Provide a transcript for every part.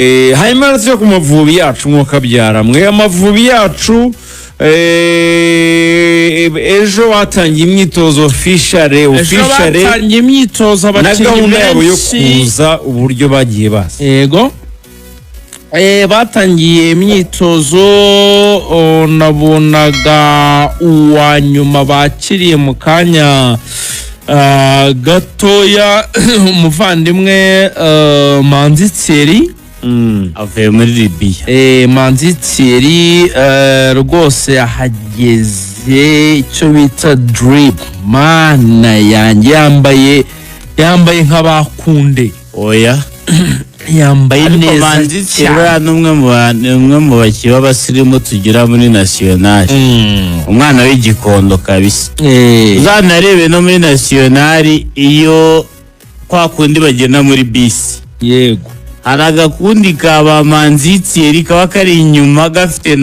hanyuma rero ku Mavubi yacu mwuka byara mwe Amavubi yacu ejo watangiye imyitozo official batangiye imyitozo abakinnyi yabo yo kuza uburyo bagiye basa yego batangiye imyitozo nabonaga uwa nyuma bakiriye mu kanya gatoya umuvandimwe Manzi Thierry avuye muri Libya Manzi Thierry rwose yahageze icyo bita drip mana yanjye yambaye nk'abakunde oya yambaye neza cyane umwe mu bakiba basirimu tugira muri national umwana w'igikondo kabisa uzanarebe no muri national iyo kwa kundi bagenda muri bisi yego haraga kundi kaba Manzi Thierry kaba kari inyuma gafite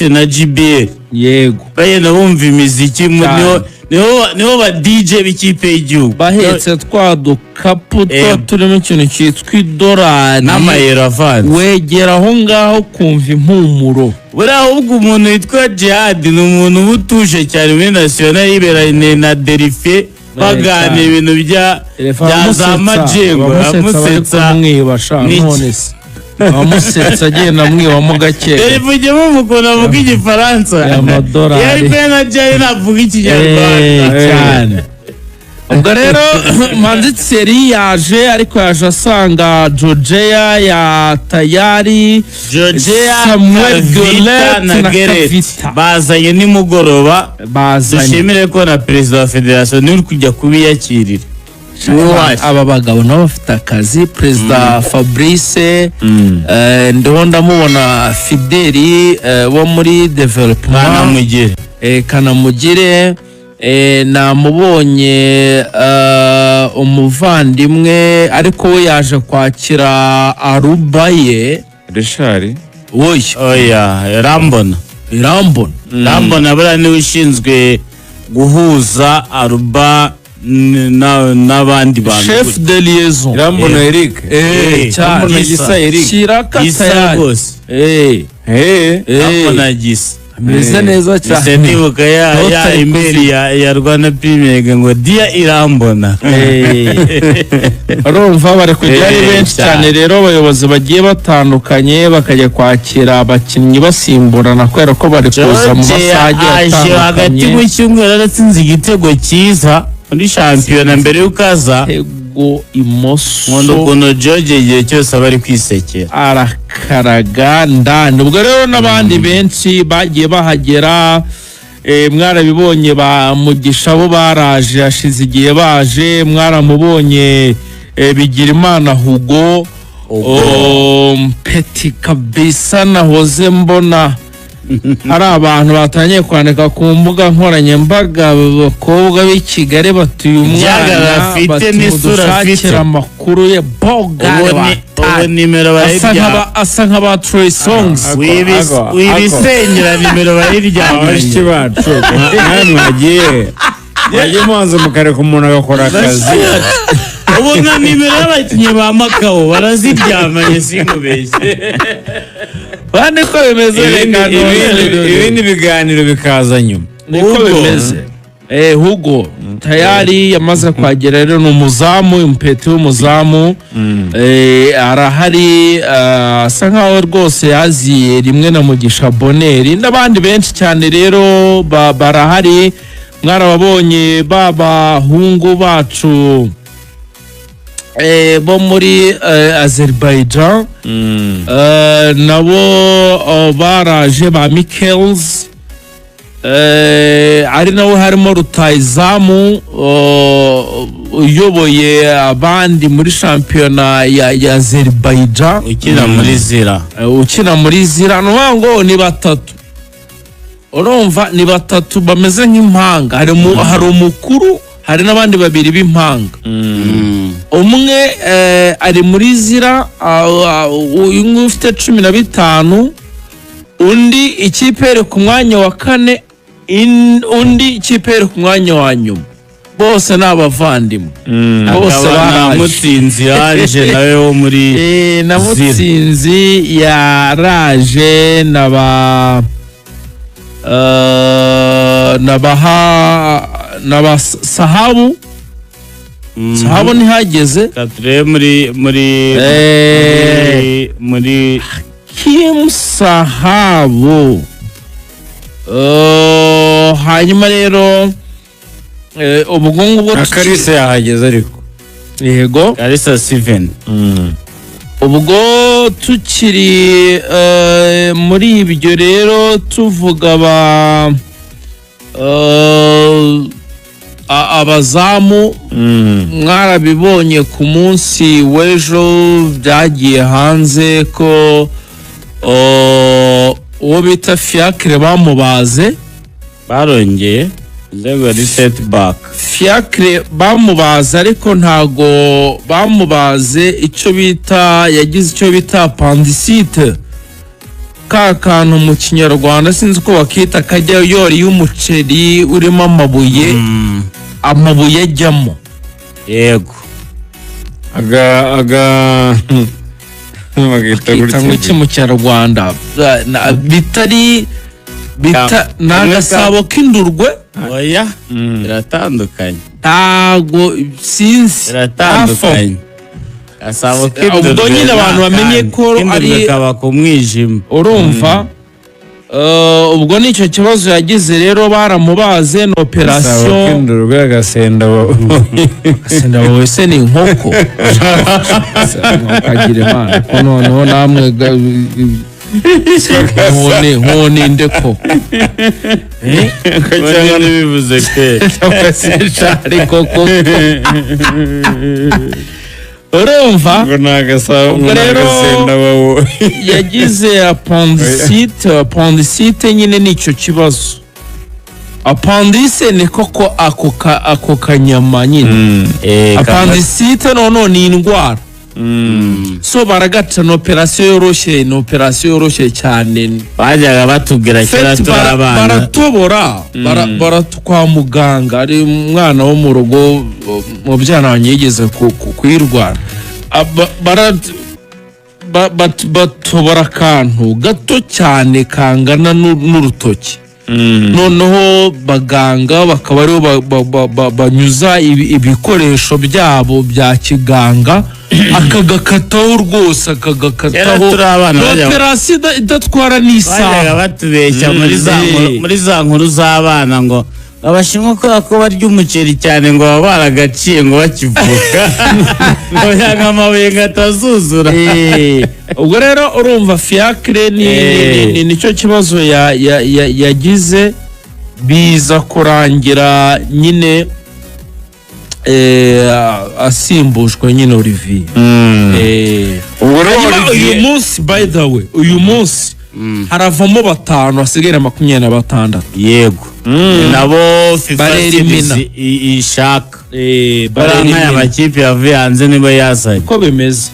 na GBL yego bayenda bumva imiziki niho ba DJ b'ikipe y'igihugu bahetse twa dukapu turimo ikintu cyitwa idolari n'amayero avanze wegera aho ngaho kumva impumuro buriya ahubwo umuntu witwa Jihad ni umuntu uba utuje cyane muri national yiberanye na Derife baganira ibintu bya za majengo amusetsa mwibasha none se amusetsa agenda mwibamo gake Derife mukunda avuga igifaransa yari pena cyane navuga ikinyarwanda cyane ubwo rero Manzi Thierry yaje ariko yaje asanga Georgia ya tayari Samuel na Gerrit bazanye nimugoroba dushimire ko na president wa federation ni kujya kubiyakirira aba bagabo nabo bafite akazi president Fabrice ndiho ndamubona Fideli wo muri development Kanamugire namubonye umuvandimwe ariko we yaje kwakira Arubaye Richard oya Rambona buriya niwe ushinzwe guhuza Aruba n'abandi bantu chef de liaison Rambona Eric Rambona Gisa Eric Gisa rwose Rambona Gisa meze neza cyane nibuka ya email ya Rwanda Premier ngo dia Irambona urumva bari kujya ari benshi cyane rero abayobozi bagiye batandukanye bakajya kwakira abakinnyi basimburana kwera ko bari kuza mu masaha hagati mu cyumweru aratsinze igitego cyiza muri shampiyona mbere y'ukaza imoso ngono George igihe cyose abari kwisekera arakaraga ndani ubwo rero n'abandi benshi bagiye bahagera mwarabibonye ba Mugisha bo baraje ashize igihe baje mwaramubonye Bigirimana Hugo Peti kabisa nahoze mbona hari abantu batangiye kwandika ku mbuga nkoranyambaga abakobwa b'i Kigali batuye umwana bafite n'isura afite amakuru ye bogare nimero bayirya asa nk'aba Troy Songs wibisenyera nimero bayirya abashiki bacu mwagiye mwanze mukareka umuntu agakora akazi ubu nka nimero y'abakinnyi ba Makao baraziryamanye sinkubeshye bane ko bimeze ibindi biganiro bikaza nyuma niko bimeze Hugo tayari yamaze kwagera rero n'umuzamu umpeti w'umuzamu arahari asa nkaho rwose yaziye rimwe na Mugisha Boneri n'abandi benshi cyane rero barahari mwarababonye babahungu bacu bo muri Azerbaijan nabo baraje ba Michels ari nawe harimo Rutayizamu uyoboye abandi muri shampiyona ya Azerbaijan ukina muri Zira ngo ni batatu urumva ni batatu bameze nk'impanga hari umukuru hari n'abandi babiri b'impanga umwe ari muri Zira uyu ufite 15 undi ikipe iri ku mwanya wa 4 undi ikipe iri ku mwanya wa nyuma bose ni abavandimwe bose akaba Mutsinzi yaje nawe wo muri na Mutsinzi yaraje naba Sahabu Sahabu ntihageze kature muri Kim Sahabu hanyuma rero ubugungu bwo Akarisa yahageze ariko yego Kalisa Steven ubwo tukiri muri ibyo rero tuvuga abazamu mwarabibonye ku munsi w'ejo byagiye hanze ko uwo bita Fiacre bamubaze barongeye Lego reset back Fiacre bamubaze ariko ntago bamubaze icyo bita yagize icyo bita appendicite ka kantu mu kinyarwanda sinzi ko bakita kajya yori y'umuceri urimo amabuye ajyamo yego bagita gutya mu kinyarwanda bitari n'agasabo k'indurwe oya biratandukanye ntago sinzi biratandukanye gasabo k'indurwe ubwo nyine abantu bamenye ko ari kaba ku mwijima urumva ubwo nicyo kibazo yagize rero baramubaze na operasiyo k'indurwe agasenda wowe se ni inkoko ukagira imana ko noneho namwe nkone ndeko cyangwa ntibivuze pe ariko koko urumva ubwo rero yagize appendicite nyine nicyo kibazo apandise ni koko ako kanyama nyine appendicite noneho ni indwara so baragaca ni operasiyo yoroshye cyane bajyaga batubwira kera turi abana baratobora kwa muganga ari umwana wo mu rugo mubyana wanjye yigeze kuyirwara batobora akantu gato cyane kangana n'urutoki noneho baganga bakaba ariho banyuza ibikoresho byabo bya kiganga akagakataho rwose akagakataho operasiyo idatwara n'isaha bajyaga batubeshya muri za nkuru z'abana ngo abashinwa ko barya umuceri cyane ngo baba baragaciye ngo bakivuka ngo yanga amabuye ngo atazuzura ubwo rero urumva Fiacre nicyo kibazo yagize biza kurangira nyine asimbushwe nyine Olivier uyu munsi by the way uyu munsi haravamo 5 hasigaye 26 yego nabo FIFA ishaka baranga amakipe yavuye hanze nibo yazanye ko bimeze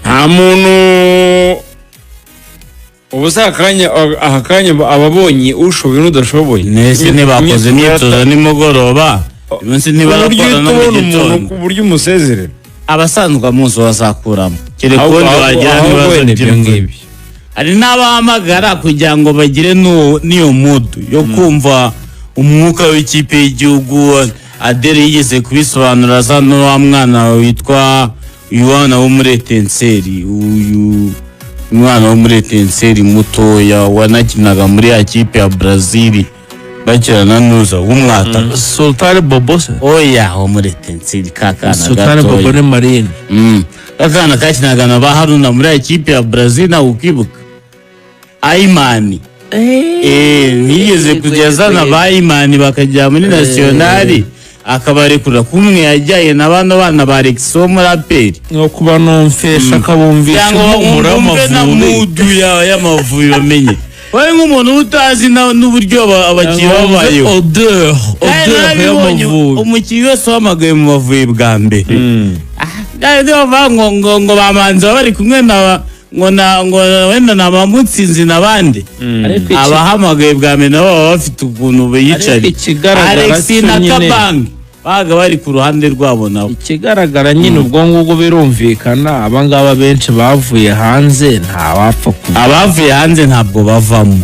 nta muntu ubusakanya ababonye ushoboye n'udashoboye nese ntibakoze imyitozo nimugoroba umunsi ntibakora no mu gitondo ku buryo umusezerera abasanzwe amunsi bazakuramo kerekundi wagira n'ibibazo by'ibyo hari n'abahamagara kugira ngo bagire n'iyo mudu yo kumva umwuka w'ikipe y'igihugu Adere yigeze kubisobanura za wa mwana witwa Yohana wo muri Etenseri uyu umwana wo muri Etenseri mutoya wanakinaga muri ya kipe ya Brazil bakirana nuza w'umwata Sultan Bobose oya wo muri Etenseri kakana gato Sultan Bobone Marine kakana kakinaga na Haruna muri ya kipe ya Brazil na ukibuka Aimani nigeze kugeza na Aimani bakajya muri nationali akabarekura kumwe yajyaye n'abana bana ba Alex wo muri aperi no kuba nomfesha akabumvisha umurama na mudu y'amavubi bamenye wowe nk'umuntu utazi n'uburyo abakinnyi babayeho odeur y'amavubi umukinnyi wese wamagaye mu mavubi bwa mbere ngo bamanza bari kumwe ngo wenda nabamutsinzi nabandi ariko abahamagaye bwa mbere nabo baba bafite ukuntu biyicari. Alex na Kabang baga bari ku ruhande rwabo nabo. Ikigaragara nyine ubwo ngubwo birumvikana abangaba benshi bavuye hanze nta wapfa abavuye hanze ntabwo bavamo.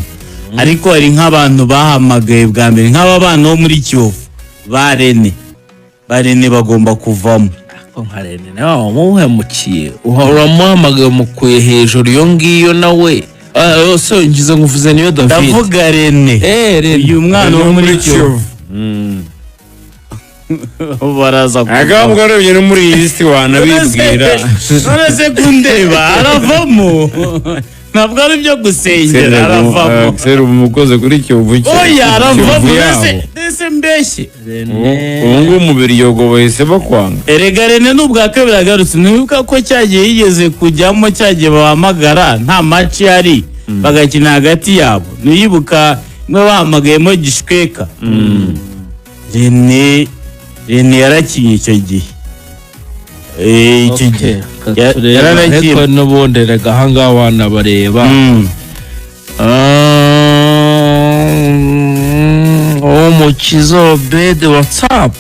Ariko hari nk'abantu bahamagaye bwa mbere nk'aba bana bo muri Kiyovu barene bagomba kuvamo. nkarene nawe umuhemukiye uramuhamagaye mukuye hejuru iyo ngiyo nawe so ngize nguvuze niyo David ndavuga Rene uyu mwana wo muri Kiyovu baraza agambwa arebye no muri iyi list wanabibwira none se kundeba aravamo ntabwo ari byo gusengera aravamo Axel umukoze kuri Kiyovu cyo oya aravamo ese mbeshye ubu umubiri yogo bahise bakwanga erega Rene n'ubwa kabiri agarutse ntibuka ko cyagiye yigeze kujyamo cyagiye bahamagara nta match yari bagakina hagati yabo niyibuka mwe bahamagayemo Gishweka Rene yarakinye icyo gihe yararagiye n'ubundi rega ahangaha wanabareba umukizo bede WhatsApp